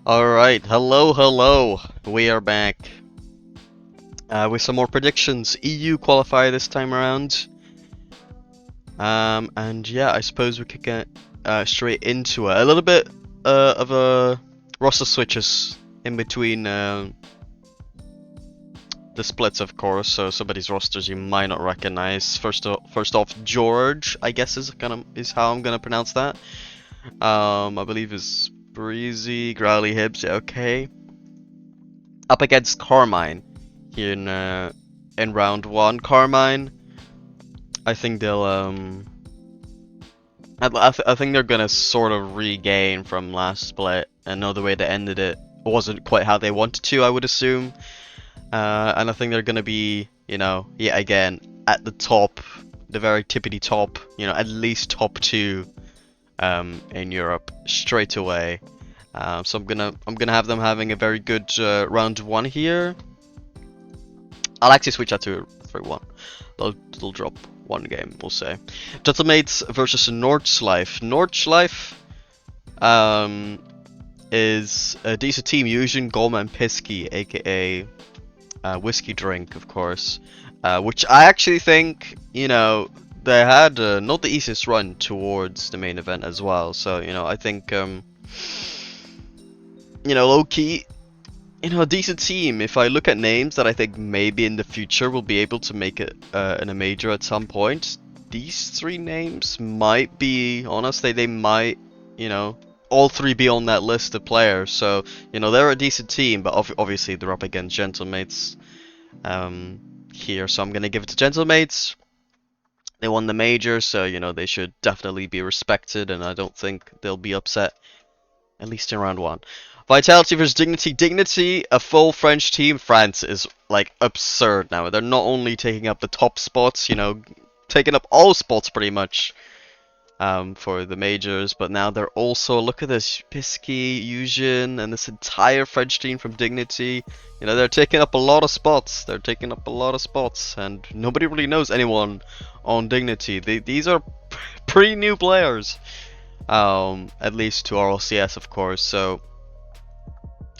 Alright, hello. We are back with some more predictions. EU qualifier this time around. And yeah, I suppose we could get straight into it. A little bit of a roster switches in between the splits, of course. So somebody's rosters you might not recognize. First off, George, I guess is how I'm gonna pronounce that. I believe is Breezy, Growly, Hibbs. Yeah, okay. Up against Carmine here in round one. Carmine, I think they'll I think they're gonna sort of regain from last split. I know the way they ended it wasn't quite how they wanted to, I would assume. And I think they're gonna be, yet again at the top, the very tippity top, at least top two in Europe straight away. So I'm gonna have them having a very good round one here. I'll actually switch that to 3-1. They'll drop one game, we'll say. Gentlemates versus Nordschleife. Nordschleife is a decent team. Using Goma and Pisky, aka whiskey drink, of course. Which I actually think, they had not the easiest run towards the main event as well. So, I think, low key, a decent team. If I look at names that I think maybe in the future will be able to make it in a major at some point, these three names might be, honestly, they might, all three be on that list of players. So, they're a decent team, but obviously they're up against Gentlemates here. So I'm going to give it to Gentlemates. They won the major, so, they should definitely be respected, and I don't think they'll be upset, at least in round one. Vitality versus Dignity. Dignity, a full French team. France is like absurd now. They're not only taking up the top spots, taking up all spots pretty much for the majors, but now they're also, look at this, Pisky, Eugen, and this entire French team from Dignity. They're taking up a lot of spots. And nobody really knows anyone on Dignity. These are pretty new players, at least to RLCS, of course. So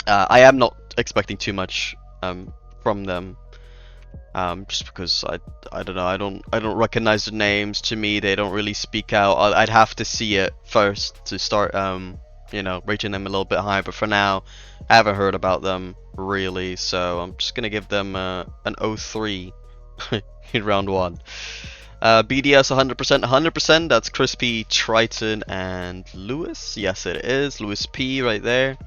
I am not expecting too much from them, just because I don't know, I don't recognize the names. To me, they don't really speak out. I'd have to see it first to start rating them a little bit higher. But for now, I haven't heard about them really, so I'm just gonna give them an 0-3 in round one. BDS 100%. That's Crispy, Triton, and Lewis. Yes, it is Lewis P right there.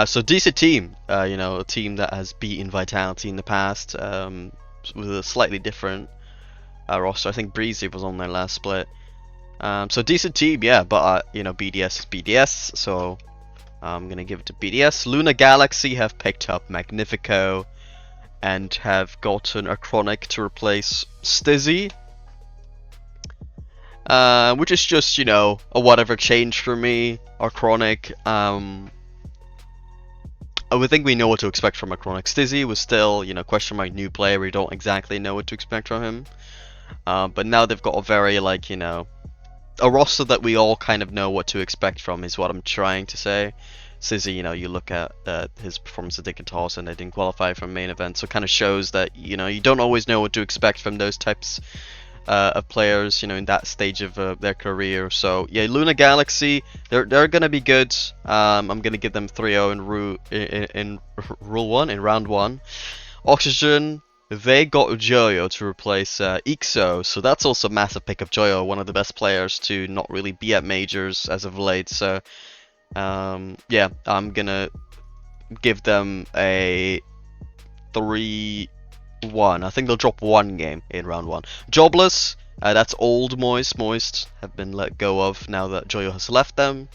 So decent team, a team that has beaten Vitality in the past, with a slightly different roster. I think Breezy was on their last split. So decent team, yeah, but BDS is BDS, so I'm gonna give it to BDS. Luna Galaxy have picked up Magnifico and have gotten a Chronic to replace Stizzy. Which is just, a whatever change for me, or Chronic. I would think we know what to expect from a Chronic. Stizzy was still, question mark new player. We don't exactly know what to expect from him. But now they've got a very, a roster that we all kind of know what to expect from, is what I'm trying to say. Stizzy, you look at his performance at Dickentoss and they didn't qualify for main event, so it kind of shows that, you don't always know what to expect from those types of players, in that stage of their career. So yeah, Luna Galaxy, they're gonna be good. I'm gonna give them 3-0 in rule one, in round one. Oxygen, they got Joyo to replace Ixo, so that's also a massive pickup. Joyo, one of the best players to not really be at majors as of late. So yeah, I'm gonna give them a 3-1. I think they'll drop one game in round one. Jobless, that's old Moist. Moist have been let go of now that Joyo has left them.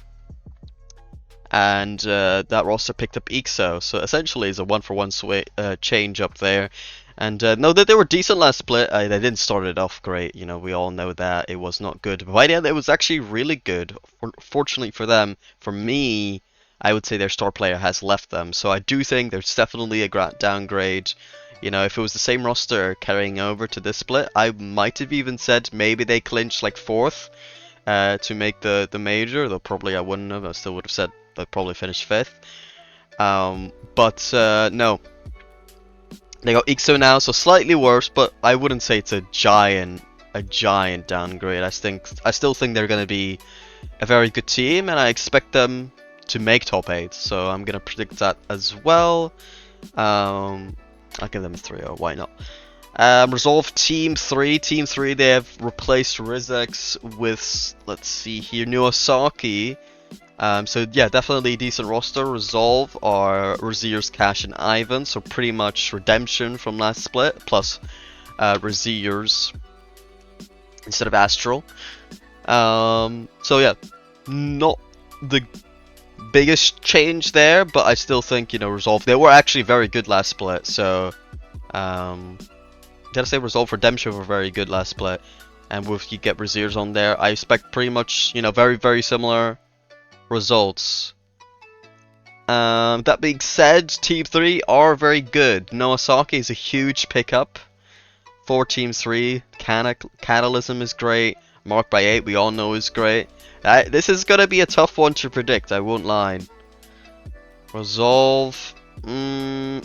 And that roster picked up Ixo, so essentially it's a 1-for-1 change up there. And no, they were decent last split. They didn't start it off great, we all know that. It was not good. But by the end, it was actually really good. Fortunately for them, for me, I would say their star player has left them. So I do think there's definitely a downgrade. If it was the same roster carrying over to this split, I might have even said maybe they clinch like 4th to make the major. Though probably I wouldn't have. I still would have said they'd probably finish 5th. No. They got IXO now, so slightly worse, but I wouldn't say it's a giant downgrade. I still think they're gonna be a very good team, and I expect them to make top 8. So I'm gonna predict that as well. I'll give them a 3-0. Why not? Resolve Team 3. Team 3, they have replaced Rizex with, let's see here, Nuosaki. So yeah, definitely decent roster. Resolve are Razier's, Cash, and Ivan, so pretty much redemption from last split, plus Razier's instead of Astral. So yeah, not the biggest change there, but I still think, Resolve, they were actually very good last split, so did I say Resolve? Redemption were very good last split, and if you get Razier's on there, I expect pretty much, very, very similar results. That being said, Team 3 are very good. Noasaki is a huge pickup for Team 3. Catalysm is great. Mark by 8 we all know is great. This is going to be a tough one to predict, I won't lie. Resolve. I'm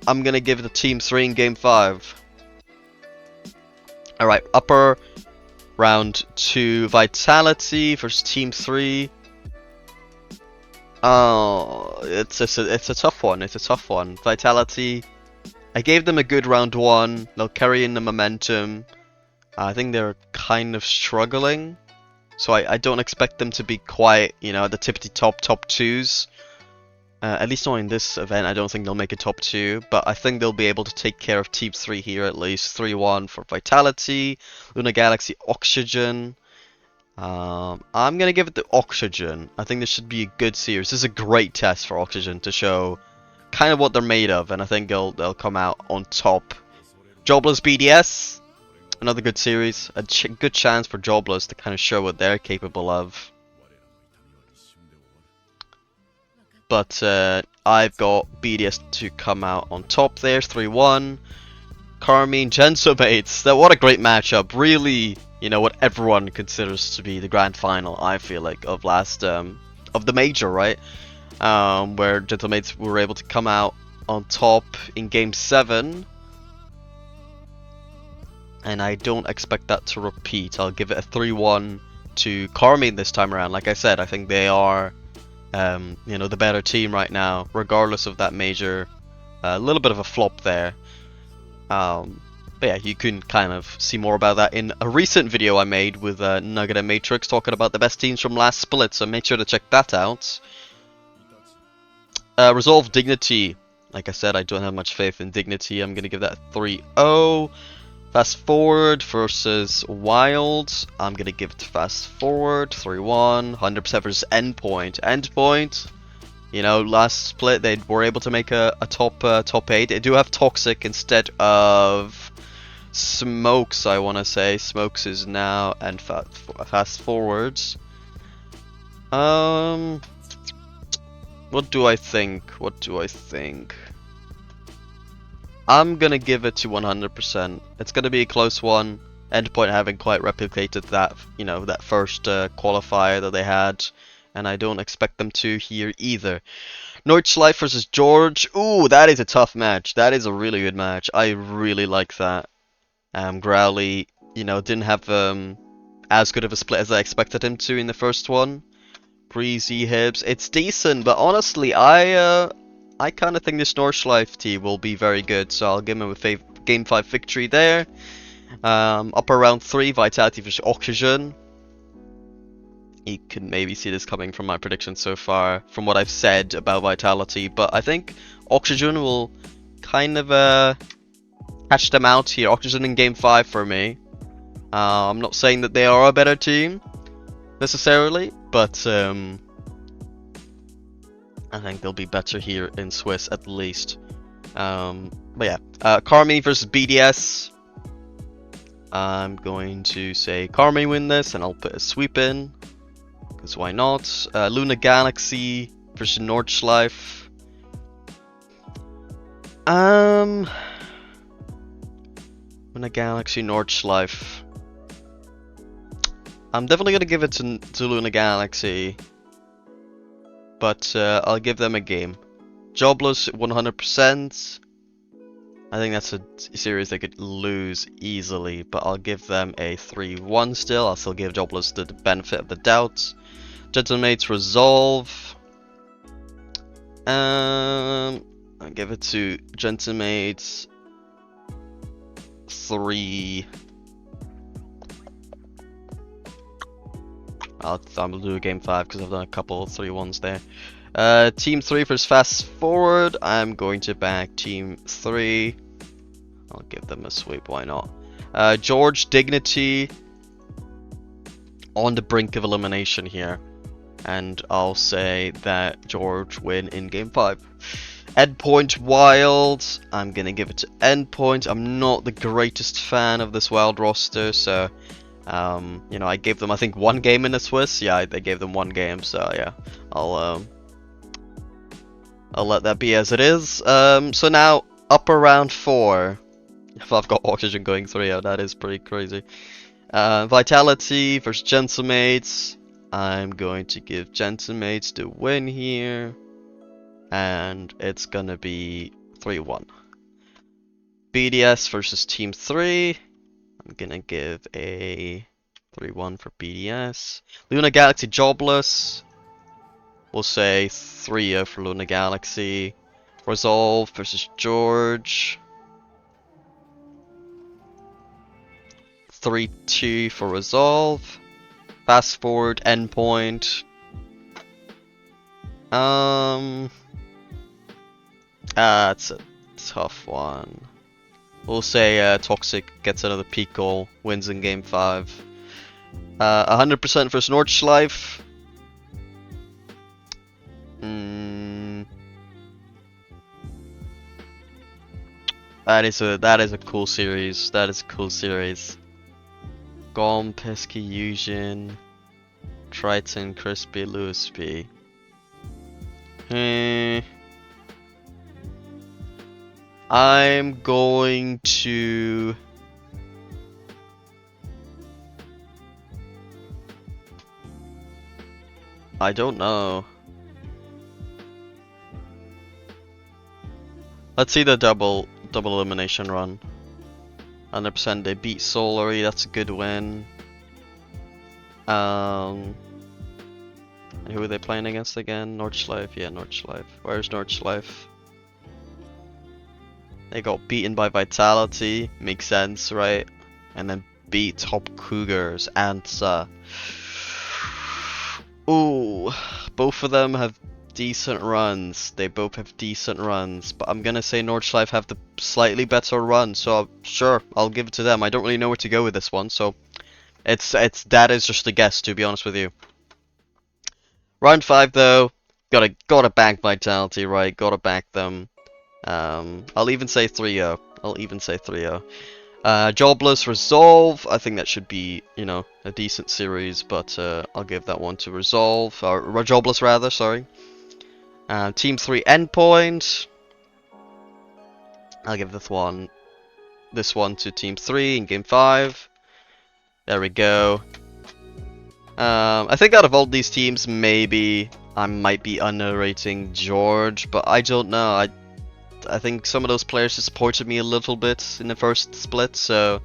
going to give it to Team 3 in Game 5. Alright, upper round 2 Vitality versus Team 3. Oh, it's a tough one. It's a tough one. Vitality, I gave them a good round 1. They'll carry in the momentum. I think they're kind of struggling, so I don't expect them to be quite, at the tippity top 2s. At least not in this event. I don't think they'll make a top 2, but I think they'll be able to take care of Team 3 here at least. 3-1 for Vitality. Luna Galaxy, Oxygen. I'm gonna give it the Oxygen. I think this should be a good series. This is a great test for Oxygen to show kind of what they're made of, and I think they'll come out on top. Jobless BDS, another good series. A good chance for Jobless to kind of show what they're capable of. But I've got BDS to come out on top there, 3-1. Carmine, Gensomates, what a great matchup. Really, what everyone considers to be the grand final, I feel like, of the major, right? Where Gensomates were able to come out on top in Game 7. And I don't expect that to repeat. I'll give it a 3-1 to Carmine this time around. Like I said, I think they are the better team right now, regardless of that major. A little bit of a flop there. But yeah, you can kind of see more about that in a recent video I made with Nugget and Matrix talking about the best teams from last split, so make sure to check that out. Resolve Dignity. Like I said, I don't have much faith in Dignity. I'm going to give that a 3-0. Fast Forward versus Wild. I'm going to give it to Fast Forward. 3-1. 100% versus Endpoint. Endpoint, last split they were able to make a top 8. They do have Toxic instead of Smokes, I want to say. Smokes is now, and Fast Forwards. What do I think? I'm gonna give it to 100%. It's gonna be a close one. Endpoint haven't quite replicated that, that first qualifier that they had, and I don't expect them to here either. Nordschleife versus George. Ooh, that is a tough match. That is a really good match. I really like that. Growly, didn't have as good of a split as I expected him to in the first one. Breezy Hibbs, it's decent, but honestly, I kind of think this Nordschleife team will be very good, so I'll give him a Game 5 victory there. Upper round 3, Vitality versus Oxygen. You can maybe see this coming from my predictions so far, from what I've said about Vitality, but I think Oxygen will kind of catch them out here. Oxygen in Game 5 for me. I'm not saying that they are a better team, necessarily, but I think they'll be better here in Swiss at least. But yeah, Carmi versus BDS. I'm going to say Carmi win this, and I'll put a sweep in, because why not? Luna Galaxy versus Nordschleife. Luna Galaxy, Nordschleife. I'm definitely gonna give it to Luna Galaxy. but I'll give them a game. Jobless 100%. I think that's a series they could lose easily, but I'll give them a 3-1 still. I'll still give Jobless the benefit of the doubt. Gentlemates Resolve. I'll give it to Gentlemates 3. I'll do a game 5 because I've done a couple of 3-1s there. Team 3 versus Fast Forward. I'm going to back Team 3. I'll give them a sweep, why not? George Dignity on the brink of elimination here. And I'll say that George win in game 5. Endpoint Wild. I'm going to give it to Endpoint. I'm not the greatest fan of this Wild roster, so... you know, I gave them, I think, 1 game in the Swiss. Yeah, they gave them 1 game, so yeah, I'll let that be as it is. So now, upper round 4. If I've got Oxygen going 3-0, that is pretty crazy. Vitality versus Gentlemates. I'm going to give Gentlemates the win here. And it's gonna be 3-1. BDS versus Team 3. I'm gonna give a 3-1 for BDS. Luna Galaxy Jobless. We'll say 3-0 for Luna Galaxy. Resolve versus George. 3-2 for Resolve. Fast Forward Endpoint. It's a tough one. We'll say Toxic gets another peak goal, wins in game 5. 100% versus Nordschleife. That is a cool series. That is a cool series. Gom, Pesky, Eugen, Triton, Crispy, Lewisby. I'm going to... I don't know. Let's see the double elimination run. 100% they beat Solary, that's a good win. And who are they playing against again? Nordschleife, yeah, Nordschleife. Where's Nordschleife? They got beaten by Vitality, makes sense, right? And then beat Top Cougars, Ansa. Ooh, both of them have decent runs. They both have decent runs, but I'm gonna say Nordschleife have the slightly better run, so sure, I'll give it to them. I don't really know where to go with this one, so that is just a guess, to be honest with you. Round 5 though, gotta back Vitality, right? Gotta back them. I'll even say 3-0. I'll even say 3-0. Jobless Resolve. I think that should be, you know, a decent series, but I'll give that one to Resolve, or Jobless rather. Sorry. Team 3 Endpoint. I'll give this one to Team 3 in Game 5. There we go. I think out of all these teams, maybe I might be underrating George, but I don't know. I think some of those players disappointed me a little bit in the first split, so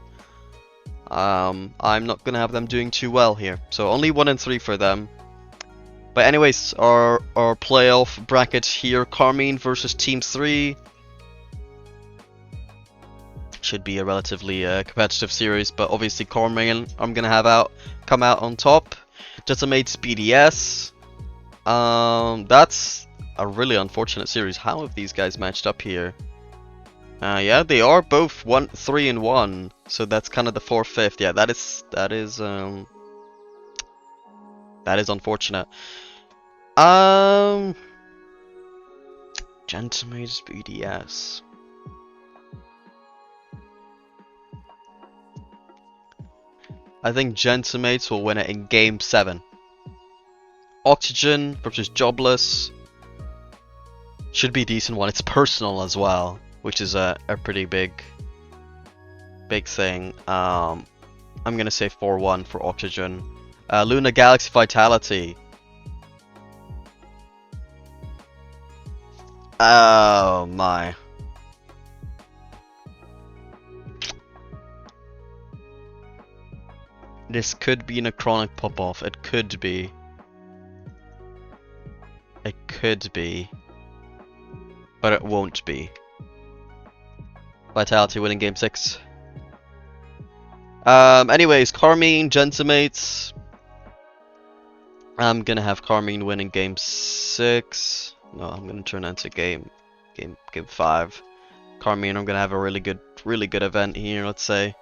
I'm not gonna have them doing too well here. So only 1 and 3 for them. But anyways, our playoff bracket here: Carmine versus Team 3. Should be a relatively competitive series, but obviously Carmine I'm gonna have come out on top. Gentlemates BDS. That's a really unfortunate series. How have these guys matched up here? Yeah, they are both 3-1, so that's kind of the 4/5. Yeah, that is unfortunate. Gentlemates BDS. I think Gentlemates will win it in Game 7. Oxygen versus Jobless. Should be a decent one. It's personal as well, which is a pretty big thing. I'm gonna say 4-1 for Oxygen. Luna Galaxy Vitality. Oh my. This could be a chronic pop-off. It could be. It could be. But it won't be. Vitality winning game 6. Anyways, Carmine, Gentimates. I'm gonna have Carmine winning game 6. No, I'm gonna turn that into game 5. Carmine, I'm gonna have a really good event here, let's say.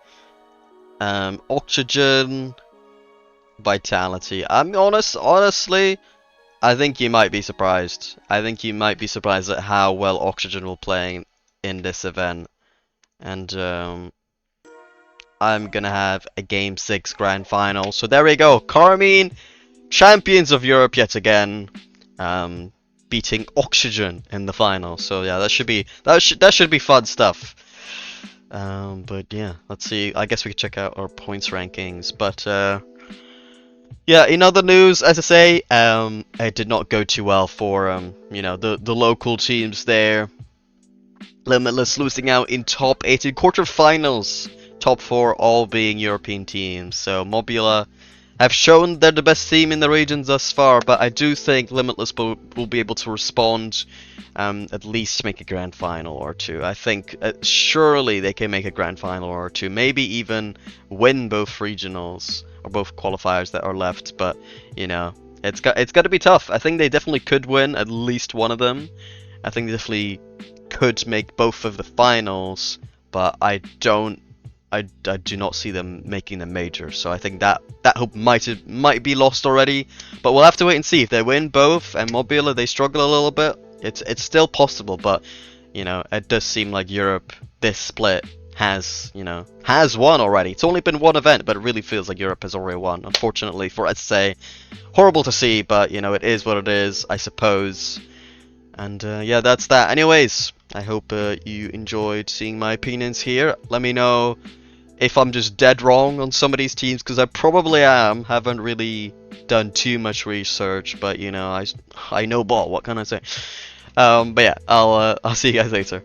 Oxygen, Vitality. Honestly, I think you might be surprised. I think you might be surprised at how well Oxygen will play in this event. And I'm gonna have a game 6 grand final. So there we go. Carmine, champions of Europe yet again. Beating Oxygen in the final. So yeah, that should be fun stuff. But yeah, let's see. I guess we could check out our points rankings. But yeah, in other news, as I say, it did not go too well for you know, the local teams there. Limitless losing out in top 8 in quarterfinals. Top 4 all being European teams. So Mobula have shown they're the best team in the regions thus far, but I do think Limitless will be able to respond, at least make a grand final or two. I think surely they can make a grand final or two, maybe even win both regionals or both qualifiers that are left. But you know, it's got to be tough. I think they definitely could win at least one of them. I think they definitely could make both of the finals, but I do not see them making the major, so I think that hope might be lost already. But we'll have to wait and see. If they win both and Mobula they struggle a little bit, it's still possible. But you know, it does seem like Europe this split has won already. It's only been one event, but it really feels like Europe has already won. Unfortunately for SA, horrible to see, but you know, it is what it is, I suppose. And yeah, that's that. Anyways, I hope you enjoyed seeing my opinions here. Let me know if I'm just dead wrong on some of these teams, because I probably am. Haven't really done too much research, but you know, I know ball. What can I say? But yeah, I'll see you guys later.